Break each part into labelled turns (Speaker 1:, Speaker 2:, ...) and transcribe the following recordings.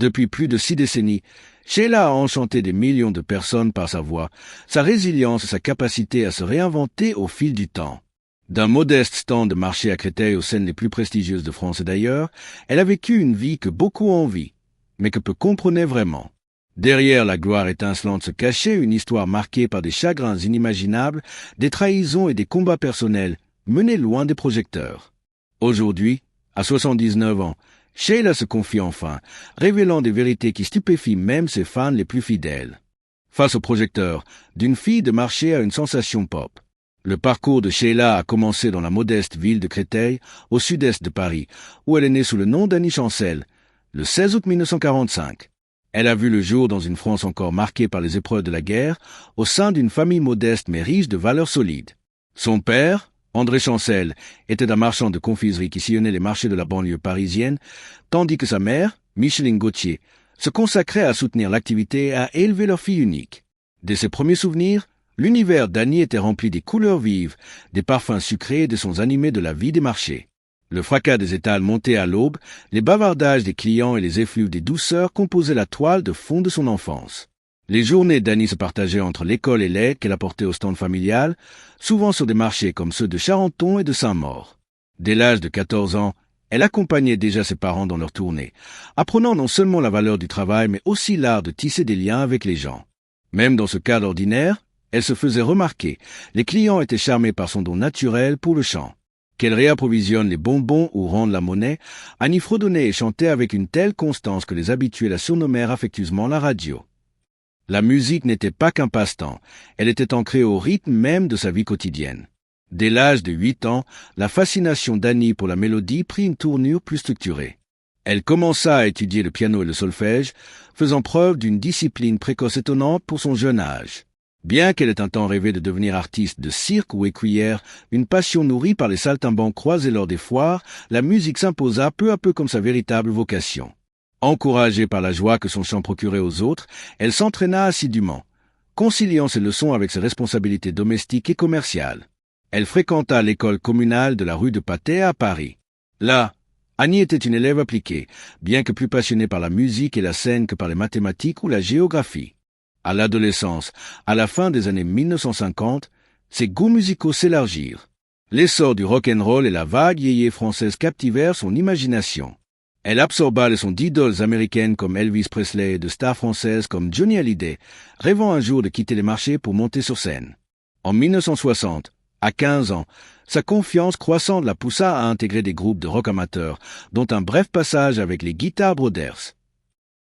Speaker 1: Depuis plus de 6 décennies, Sheila a enchanté des millions de personnes par sa voix, sa résilience et sa capacité à se réinventer au fil du temps. D'un modeste stand de marché à Créteil aux scènes les plus prestigieuses de France et d'ailleurs, elle a vécu une vie que beaucoup envient, mais que peu comprenaient vraiment. Derrière la gloire étincelante se cachait une histoire marquée par des chagrins inimaginables, des trahisons et des combats personnels, menés loin des projecteurs. Aujourd'hui, à 79 ans, Sheila se confie enfin, révélant des vérités qui stupéfient même ses fans les plus fidèles. Face aux projecteurs, d'une fille de marché à une sensation pop. Le parcours de Sheila a commencé dans la modeste ville de Créteil, au sud-est de Paris, où elle est née sous le nom d'Annie Chancel, le 16 août 1945. Elle a vu le jour dans une France encore marquée par les épreuves de la guerre, au sein d'une famille modeste mais riche de valeurs solides. Son père, André Chancel, était un marchand de confiserie qui sillonnait les marchés de la banlieue parisienne, tandis que sa mère, Micheline Gauthier, se consacrait à soutenir l'activité et à élever leur fille unique. Dès ses premiers souvenirs, l'univers d'Annie était rempli des couleurs vives, des parfums sucrés et des sons animés de la vie des marchés. Le fracas des étals montés à l'aube, les bavardages des clients et les effluves des douceurs composaient la toile de fond de son enfance. Les journées d'Annie se partageaient entre l'école et l'aide qu'elle apportait au stand familial, souvent sur des marchés comme ceux de Charenton et de Saint-Maur. Dès l'âge de 14 ans, elle accompagnait déjà ses parents dans leurs tournées, apprenant non seulement la valeur du travail, mais aussi l'art de tisser des liens avec les gens. Même dans ce cadre ordinaire, elle se faisait remarquer. Les clients étaient charmés par son don naturel pour le chant. Qu'elle réapprovisionne les bonbons ou rende la monnaie, Annie fredonnait et chantait avec une telle constance que les habitués la surnommèrent affectueusement la radio. La musique n'était pas qu'un passe-temps, elle était ancrée au rythme même de sa vie quotidienne. Dès l'âge de 8 ans, la fascination d'Annie pour la mélodie prit une tournure plus structurée. Elle commença à étudier le piano et le solfège, faisant preuve d'une discipline précoce étonnante pour son jeune âge. Bien qu'elle ait un temps rêvé de devenir artiste de cirque ou écuyère, une passion nourrie par les saltimbanques croisés lors des foires, la musique s'imposa peu à peu comme sa véritable vocation. Encouragée par la joie que son chant procurait aux autres, elle s'entraîna assidûment, conciliant ses leçons avec ses responsabilités domestiques et commerciales. Elle fréquenta l'école communale de la rue de Patay à Paris. Là, Annie était une élève appliquée, bien que plus passionnée par la musique et la scène que par les mathématiques ou la géographie. À l'adolescence, à la fin des années 1950, ses goûts musicaux s'élargirent. L'essor du rock'n'roll et la vague yéyé française captivèrent son imagination. Elle absorba les sons d'idoles américaines comme Elvis Presley et de stars françaises comme Johnny Hallyday, rêvant un jour de quitter les marchés pour monter sur scène. En 1960, à 15 ans, sa confiance croissante la poussa à intégrer des groupes de rock amateurs, dont un bref passage avec les Guitar Brothers.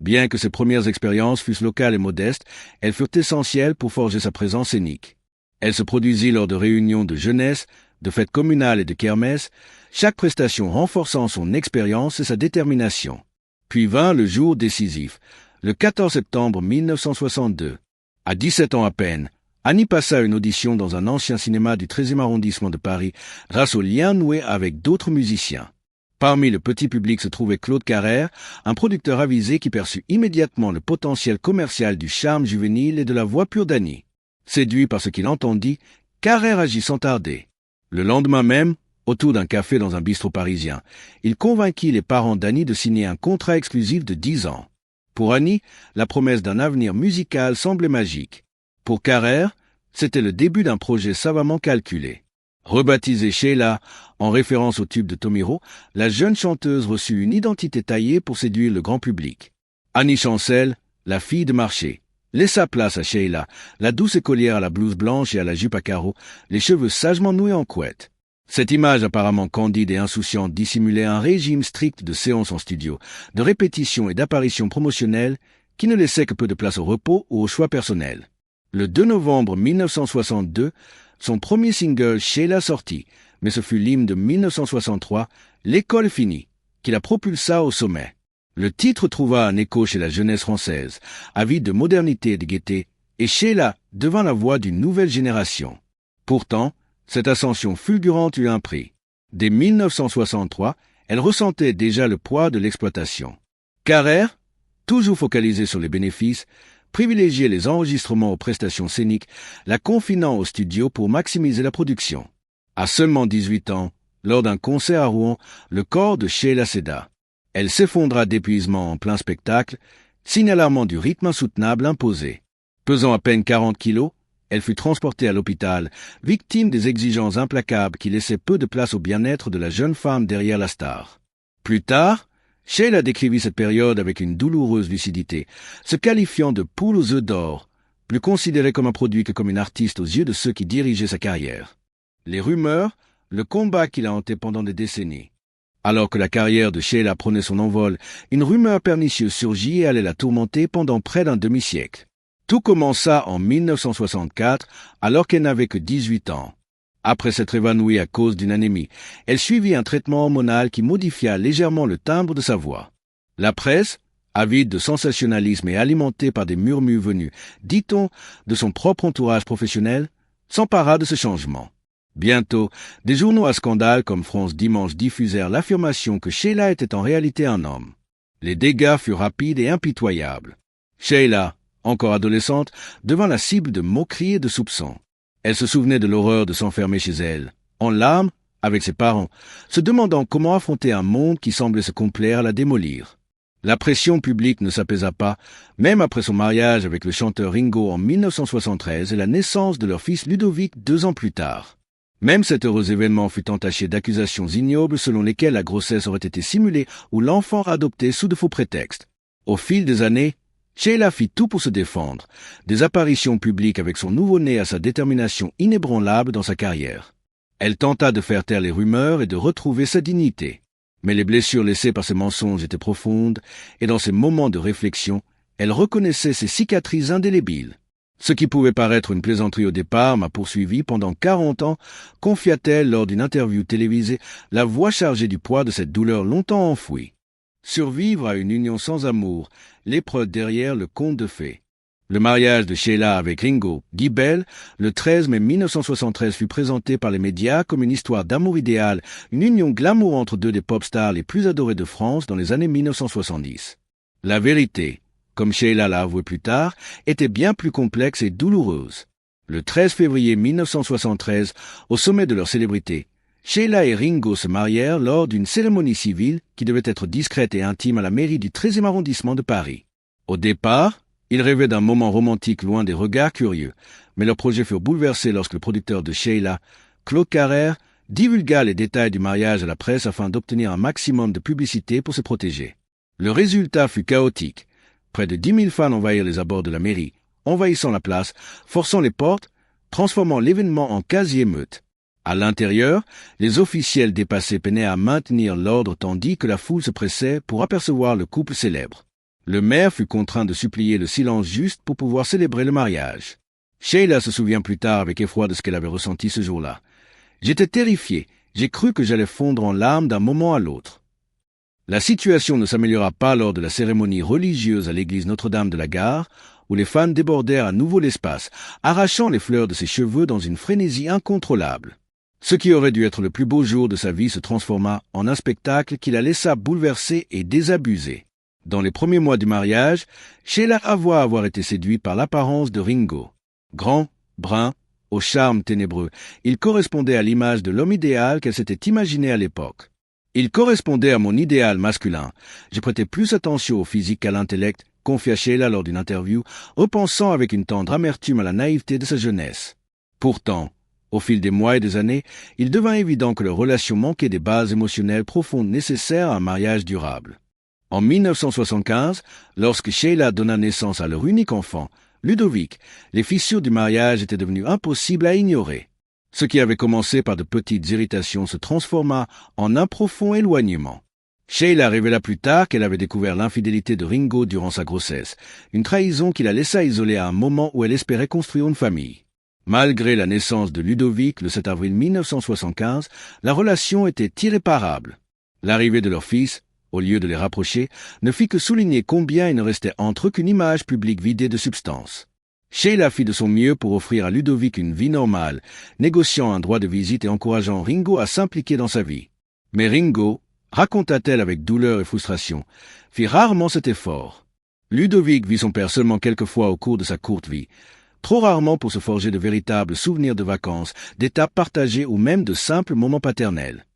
Speaker 1: Bien que ses premières expériences fussent locales et modestes, elles furent essentielles pour forger sa présence scénique. Elle se produisit lors de réunions de jeunesse, de fêtes communales et de kermesses, chaque prestation renforçant son expérience et sa détermination. Puis vint le jour décisif, le 14 septembre 1962. À 17 ans à peine, Annie passa une audition dans un ancien cinéma du 13e arrondissement de Paris grâce aux liens noués avec d'autres musiciens. Parmi le petit public se trouvait Claude Carrère, un producteur avisé qui perçut immédiatement le potentiel commercial du charme juvénile et de la voix pure d'Annie. Séduit par ce qu'il entendit, Carrère agit sans tarder. Le lendemain même, autour d'un café dans un bistrot parisien, il convainquit les parents d'Annie de signer un contrat exclusif de 10 ans. Pour Annie, la promesse d'un avenir musical semblait magique. Pour Carrère, c'était le début d'un projet savamment calculé. Rebaptisée Sheila, en référence au tube de Tomiro, la jeune chanteuse reçut une identité taillée pour séduire le grand public. Annie Chancel, la fille de marché, laissa place à Sheila, la douce écolière à la blouse blanche et à la jupe à carreaux, les cheveux sagement noués en couette. Cette image apparemment candide et insouciante dissimulait un régime strict de séances en studio, de répétitions et d'apparitions promotionnelles qui ne laissait que peu de place au repos ou au choix personnel. Le 2 novembre 1962, son premier single Sheila sortit, mais ce fut l'hymne de 1963, L'école finie, qui la propulsa au sommet. Le titre trouva un écho chez la jeunesse française, avide de modernité et de gaieté, et Sheila devint la voix d'une nouvelle génération. Pourtant, cette ascension fulgurante eut un prix. Dès 1963, elle ressentait déjà le poids de l'exploitation. Carrère, toujours focalisé sur les bénéfices, privilégiait les enregistrements aux prestations scéniques, la confinant au studio pour maximiser la production. À seulement 18 ans, lors d'un concert à Rouen, le corps de Sheila céda. Elle s'effondra d'épuisement en plein spectacle, signe alarmant du rythme insoutenable imposé. Pesant à peine 40 kilos, elle fut transportée à l'hôpital, victime des exigences implacables qui laissaient peu de place au bien-être de la jeune femme derrière la star. Plus tard, Sheila décrivit cette période avec une douloureuse lucidité, se qualifiant de poule aux œufs d'or, plus considérée comme un produit que comme une artiste aux yeux de ceux qui dirigeaient sa carrière. Les rumeurs, le combat qui l'a hanté pendant des décennies. Alors que la carrière de Sheila prenait son envol, une rumeur pernicieuse surgit et allait la tourmenter pendant près d'un demi-siècle. Tout commença en 1964, alors qu'elle n'avait que 18 ans. Après s'être évanouie à cause d'une anémie, elle suivit un traitement hormonal qui modifia légèrement le timbre de sa voix. La presse, avide de sensationnalisme et alimentée par des murmures venus, dit-on, de son propre entourage professionnel, s'empara de ce changement. Bientôt, des journaux à scandale comme France Dimanche diffusèrent l'affirmation que Sheila était en réalité un homme. Les dégâts furent rapides et impitoyables. Sheila, encore adolescente, devint la cible de moqueries et de soupçons. Elle se souvenait de l'horreur de s'enfermer chez elle, en larmes, avec ses parents, se demandant comment affronter un monde qui semblait se complaire à la démolir. La pression publique ne s'apaisa pas, même après son mariage avec le chanteur Ringo en 1973 et la naissance de leur fils Ludovic 2 ans plus tard. Même cet heureux événement fut entaché d'accusations ignobles selon lesquelles la grossesse aurait été simulée ou l'enfant adopté sous de faux prétextes. Au fil des années, Sheila fit tout pour se défendre, des apparitions publiques avec son nouveau-né à sa détermination inébranlable dans sa carrière. Elle tenta de faire taire les rumeurs et de retrouver sa dignité. Mais les blessures laissées par ces mensonges étaient profondes, et dans ces moments de réflexion, elle reconnaissait ses cicatrices indélébiles. Ce qui pouvait paraître une plaisanterie au départ m'a poursuivi pendant 40 ans, confia-t-elle lors d'une interview télévisée, la voix chargée du poids de cette douleur longtemps enfouie. Survivre à une union sans amour, l'épreuve derrière le conte de fées. Le mariage de Sheila avec Ringo, Guy Bell, le 13 mai 1973 fut présenté par les médias comme une histoire d'amour idéal, une union glamour entre deux des pop stars les plus adorés de France dans les années 1970. La vérité, comme Sheila l'a avoué plus tard, était bien plus complexe et douloureuse. Le 13 février 1973, au sommet de leur célébrité, Sheila et Ringo se marièrent lors d'une cérémonie civile qui devait être discrète et intime à la mairie du 13e arrondissement de Paris. Au départ, ils rêvaient d'un moment romantique loin des regards curieux, mais leurs projets furent bouleversés lorsque le producteur de Sheila, Claude Carrère, divulgua les détails du mariage à la presse afin d'obtenir un maximum de publicité pour se protéger. Le résultat fut chaotique. Près de 10 000 fans envahirent les abords de la mairie, envahissant la place, forçant les portes, transformant l'événement en quasi-émeute. À l'intérieur, les officiels dépassés peinaient à maintenir l'ordre tandis que la foule se pressait pour apercevoir le couple célèbre. Le maire fut contraint de supplier le silence juste pour pouvoir célébrer le mariage. Sheila se souvient plus tard avec effroi de ce qu'elle avait ressenti ce jour-là. « J'étais terrifié, j'ai cru que j'allais fondre en larmes d'un moment à l'autre. » La situation ne s'améliora pas lors de la cérémonie religieuse à l'église Notre-Dame de la Gare, où les fans débordèrent à nouveau l'espace, arrachant les fleurs de ses cheveux dans une frénésie incontrôlable. Ce qui aurait dû être le plus beau jour de sa vie se transforma en un spectacle qui la laissa bouleversée et désabusée. Dans les premiers mois du mariage, Sheila avoua avoir été séduite par l'apparence de Ringo. Grand, brun, au charme ténébreux, il correspondait à l'image de l'homme idéal qu'elle s'était imaginé à l'époque. Il correspondait à mon idéal masculin. Je prêtais plus attention au physique qu'à l'intellect, confia Sheila lors d'une interview, repensant avec une tendre amertume à la naïveté de sa jeunesse. Pourtant, au fil des mois et des années, il devint évident que leur relation manquait des bases émotionnelles profondes nécessaires à un mariage durable. En 1975, lorsque Sheila donna naissance à leur unique enfant, Ludovic, les fissures du mariage étaient devenues impossibles à ignorer. Ce qui avait commencé par de petites irritations se transforma en un profond éloignement. Sheila révéla plus tard qu'elle avait découvert l'infidélité de Ringo durant sa grossesse, une trahison qui la laissa isolée à un moment où elle espérait construire une famille. Malgré la naissance de Ludovic le 7 avril 1975, la relation était irréparable. L'arrivée de leur fils, au lieu de les rapprocher, ne fit que souligner combien il ne restait entre eux qu'une image publique vidée de substance. Sheila fit de son mieux pour offrir à Ludovic une vie normale, négociant un droit de visite et encourageant Ringo à s'impliquer dans sa vie. Mais Ringo, raconta-t-elle avec douleur et frustration, fit rarement cet effort. Ludovic vit son père seulement quelques fois au cours de sa courte vie, trop rarement pour se forger de véritables souvenirs de vacances, d'étapes partagées ou même de simples moments paternels.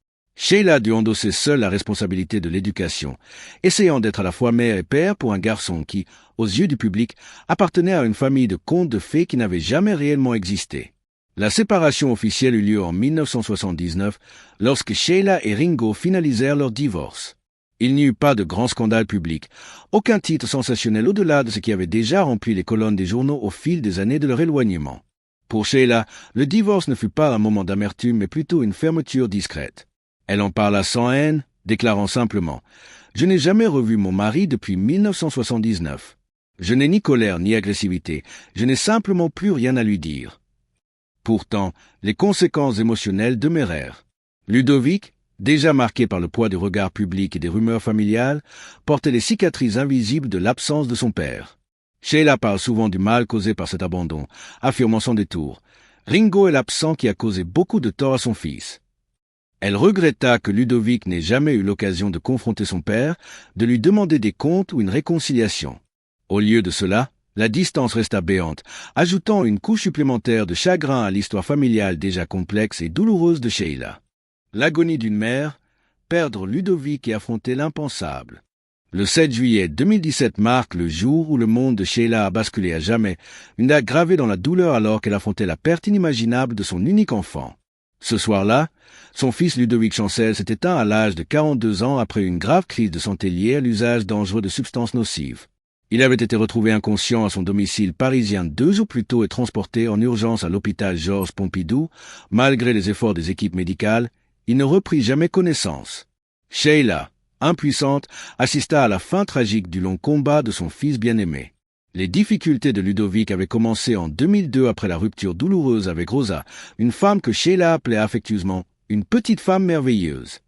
Speaker 1: Sheila dut endosser seule la responsabilité de l'éducation, essayant d'être à la fois mère et père pour un garçon qui, aux yeux du public, appartenait à une famille de contes de fées qui n'avait jamais réellement existé. La séparation officielle eut lieu en 1979, lorsque Sheila et Ringo finalisèrent leur divorce. Il n'y eut pas de grand scandale public, aucun titre sensationnel au-delà de ce qui avait déjà rempli les colonnes des journaux au fil des années de leur éloignement. Pour Sheila, le divorce ne fut pas un moment d'amertume, mais plutôt une fermeture discrète. Elle en parla sans haine, déclarant simplement « Je n'ai jamais revu mon mari depuis 1979. Je n'ai ni colère ni agressivité, je n'ai simplement plus rien à lui dire. » Pourtant, les conséquences émotionnelles demeurèrent. Ludovic, déjà marqué par le poids du regard public et des rumeurs familiales, portait les cicatrices invisibles de l'absence de son père. Sheila parle souvent du mal causé par cet abandon, affirmant son détour. Ringo est l'absent qui a causé beaucoup de tort à son fils. Elle regretta que Ludovic n'ait jamais eu l'occasion de confronter son père, de lui demander des comptes ou une réconciliation. Au lieu de cela, la distance resta béante, ajoutant une couche supplémentaire de chagrin à l'histoire familiale déjà complexe et douloureuse de Sheila. L'agonie d'une mère, perdre Ludovic et affronter l'impensable. Le 7 juillet 2017 marque le jour où le monde de Sheila a basculé à jamais, une date gravée dans la douleur alors qu'elle affrontait la perte inimaginable de son unique enfant. Ce soir-là, son fils Ludovic Chancel s'est éteint à l'âge de 42 ans après une grave crise de santé liée à l'usage dangereux de substances nocives. Il avait été retrouvé inconscient à son domicile parisien 2 jours plus tôt et transporté en urgence à l'hôpital Georges Pompidou. Malgré les efforts des équipes médicales, il ne reprit jamais connaissance. Sheila, impuissante, assista à la fin tragique du long combat de son fils bien-aimé. Les difficultés de Ludovic avaient commencé en 2002 après la rupture douloureuse avec Rosa, une femme que Sheila appelait affectueusement « une petite femme merveilleuse ».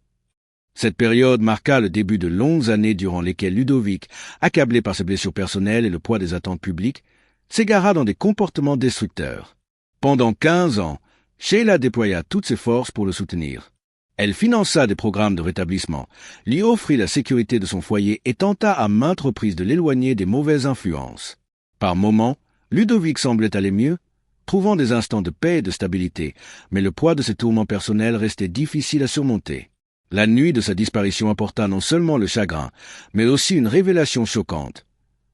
Speaker 1: Cette période marqua le début de longues années durant lesquelles Ludovic, accablé par ses blessures personnelles et le poids des attentes publiques, s'égara dans des comportements destructeurs. Pendant 15 ans, Sheila déploya toutes ses forces pour le soutenir. Elle finança des programmes de rétablissement, lui offrit la sécurité de son foyer et tenta à maintes reprises de l'éloigner des mauvaises influences. Par moments, Ludovic semblait aller mieux, trouvant des instants de paix et de stabilité, mais le poids de ses tourments personnels restait difficile à surmonter. La nuit de sa disparition apporta non seulement le chagrin, mais aussi une révélation choquante.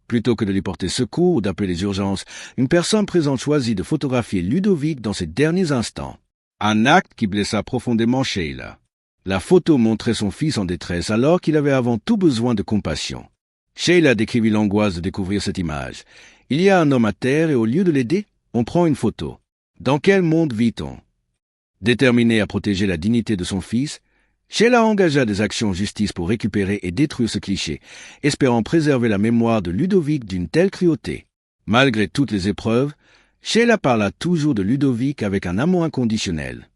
Speaker 1: Plutôt que de lui porter secours ou d'appeler les urgences, une personne présente choisit de photographier Ludovic dans ses derniers instants. Un acte qui blessa profondément Sheila. La photo montrait son fils en détresse alors qu'il avait avant tout besoin de compassion. Sheila décrivit l'angoisse de découvrir cette image. Il y a un homme à terre et au lieu de l'aider, on prend une photo. Dans quel monde vit-on? Déterminée à protéger la dignité de son fils, Sheila engagea des actions en justice pour récupérer et détruire ce cliché, espérant préserver la mémoire de Ludovic d'une telle cruauté. Malgré toutes les épreuves, Sheila parla toujours de Ludovic avec un amour inconditionnel.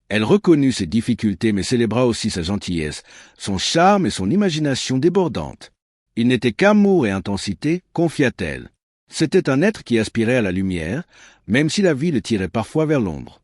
Speaker 1: Elle reconnut ses difficultés mais célébra aussi sa gentillesse, son charme et son imagination débordante. Il n'était qu'amour et intensité, confia-t-elle. C'était un être qui aspirait à la lumière, même si la vie le tirait parfois vers l'ombre.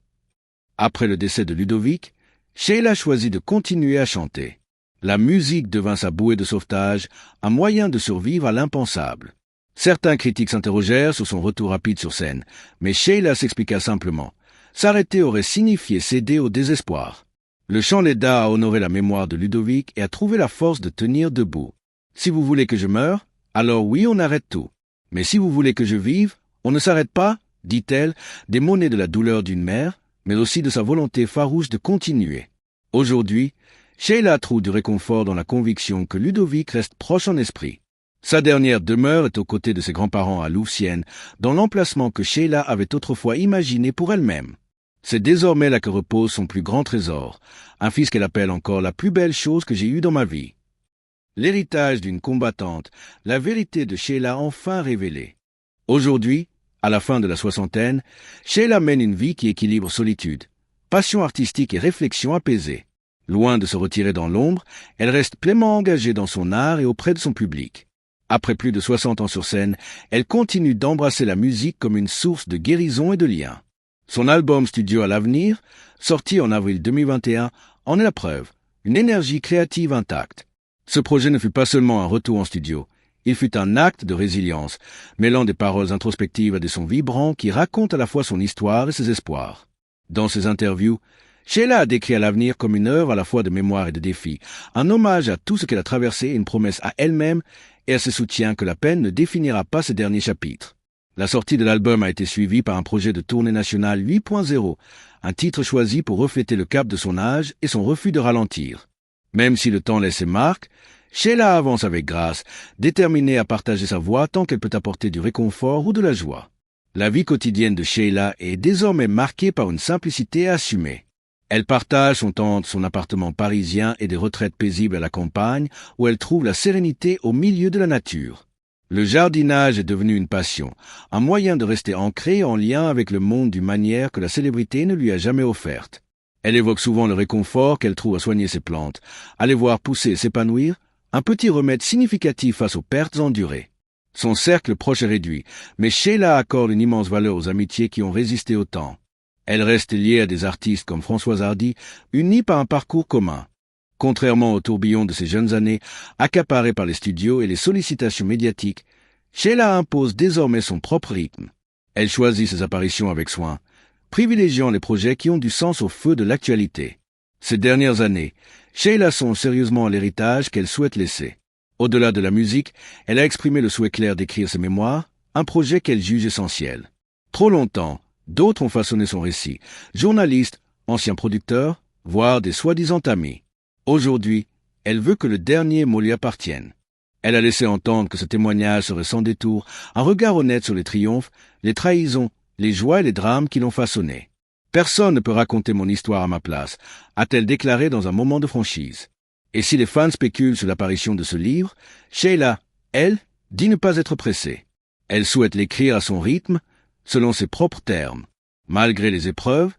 Speaker 1: Après le décès de Ludovic, Sheila choisit de continuer à chanter. La musique devint sa bouée de sauvetage, un moyen de survivre à l'impensable. Certains critiques s'interrogèrent sur son retour rapide sur scène, mais Sheila s'expliqua simplement. S'arrêter aurait signifié céder au désespoir. Le chant l'aida à honorer la mémoire de Ludovic et à trouver la force de tenir debout. Si vous voulez que je meure, alors oui, on arrête tout. Mais si vous voulez que je vive, on ne s'arrête pas, dit-elle, des mots nés de la douleur d'une mère, mais aussi de sa volonté farouche de continuer. Aujourd'hui, Sheila trouve du réconfort dans la conviction que Ludovic reste proche en esprit. Sa dernière demeure est aux côtés de ses grands-parents à Louvciennes, dans l'emplacement que Sheila avait autrefois imaginé pour elle-même. C'est désormais là que repose son plus grand trésor, un fils qu'elle appelle encore la plus belle chose que j'ai eue dans ma vie. L'héritage d'une combattante, la vérité de Sheila enfin révélée. Aujourd'hui, à la fin de la soixantaine, Sheila mène une vie qui équilibre solitude, passion artistique et réflexion apaisée. Loin de se retirer dans l'ombre, elle reste pleinement engagée dans son art et auprès de son public. Après plus de 60 ans sur scène, elle continue d'embrasser la musique comme une source de guérison et de lien. Son album studio à l'avenir, sorti en avril 2021, en est la preuve, une énergie créative intacte. Ce projet ne fut pas seulement un retour en studio, il fut un acte de résilience, mêlant des paroles introspectives à des sons vibrants qui racontent à la fois son histoire et ses espoirs. Dans ses interviews, Sheila a décrit à l'avenir comme une œuvre à la fois de mémoire et de défi, un hommage à tout ce qu'elle a traversé et une promesse à elle-même et à ses soutiens que la peine ne définira pas ses derniers chapitres. La sortie de l'album a été suivie par un projet de tournée nationale 8.0, un titre choisi pour refléter le cap de son âge et son refus de ralentir. Même si le temps laisse ses marques, Sheila avance avec grâce, déterminée à partager sa voix tant qu'elle peut apporter du réconfort ou de la joie. La vie quotidienne de Sheila est désormais marquée par une simplicité assumée. Elle partage son temps entre son appartement parisien et des retraites paisibles à la campagne où elle trouve la sérénité au milieu de la nature. Le jardinage est devenu une passion, un moyen de rester ancrée en lien avec le monde d'une manière que la célébrité ne lui a jamais offerte. Elle évoque souvent le réconfort qu'elle trouve à soigner ses plantes, à les voir pousser et s'épanouir, un petit remède significatif face aux pertes endurées. Son cercle proche est réduit, mais Sheila accorde une immense valeur aux amitiés qui ont résisté au temps. Elle reste liée à des artistes comme Françoise Hardy, unis par un parcours commun. Contrairement au tourbillon de ses jeunes années, accaparé par les studios et les sollicitations médiatiques, Sheila impose désormais son propre rythme. Elle choisit ses apparitions avec soin, privilégiant les projets qui ont du sens au feu de l'actualité. Ces dernières années, Sheila songe sérieusement à l'héritage qu'elle souhaite laisser. Au-delà de la musique, elle a exprimé le souhait clair d'écrire ses mémoires, un projet qu'elle juge essentiel. Trop longtemps, d'autres ont façonné son récit, journalistes, anciens producteurs, voire des soi-disant amis. Aujourd'hui, elle veut que le dernier mot lui appartienne. Elle a laissé entendre que ce témoignage serait sans détour, un regard honnête sur les triomphes, les trahisons, les joies et les drames qui l'ont façonné. Personne ne peut raconter mon histoire à ma place, a-t-elle déclaré dans un moment de franchise. Et si les fans spéculent sur l'apparition de ce livre, Sheila, elle, dit ne pas être pressée. Elle souhaite l'écrire à son rythme, selon ses propres termes. Malgré les épreuves,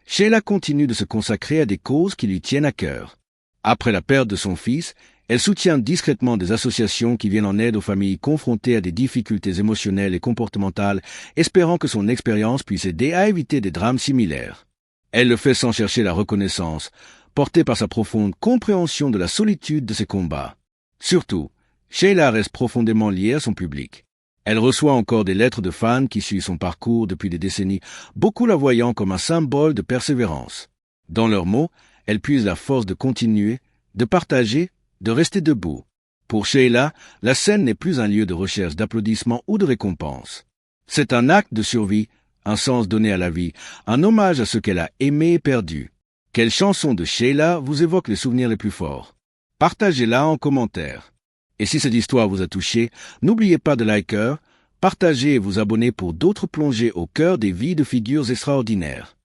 Speaker 1: Sheila continue de se consacrer à des causes qui lui tiennent à cœur. Après la perte de son fils, elle soutient discrètement des associations qui viennent en aide aux familles confrontées à des difficultés émotionnelles et comportementales, espérant que son expérience puisse aider à éviter des drames similaires. Elle le fait sans chercher la reconnaissance, portée par sa profonde compréhension de la solitude de ses combats. Surtout, Sheila reste profondément liée à son public. Elle reçoit encore des lettres de fans qui suivent son parcours depuis des décennies, beaucoup la voyant comme un symbole de persévérance. Dans leurs mots, elle puise la force de continuer, de partager, de rester debout. Pour Sheila, la scène n'est plus un lieu de recherche d'applaudissements ou de récompenses. C'est un acte de survie, un sens donné à la vie, un hommage à ce qu'elle a aimé et perdu. Quelle chanson de Sheila vous évoque les souvenirs les plus forts? Partagez-la en commentaire. Et si cette histoire vous a touché, n'oubliez pas de liker, partager et vous abonner pour d'autres plongées au cœur des vies de figures extraordinaires.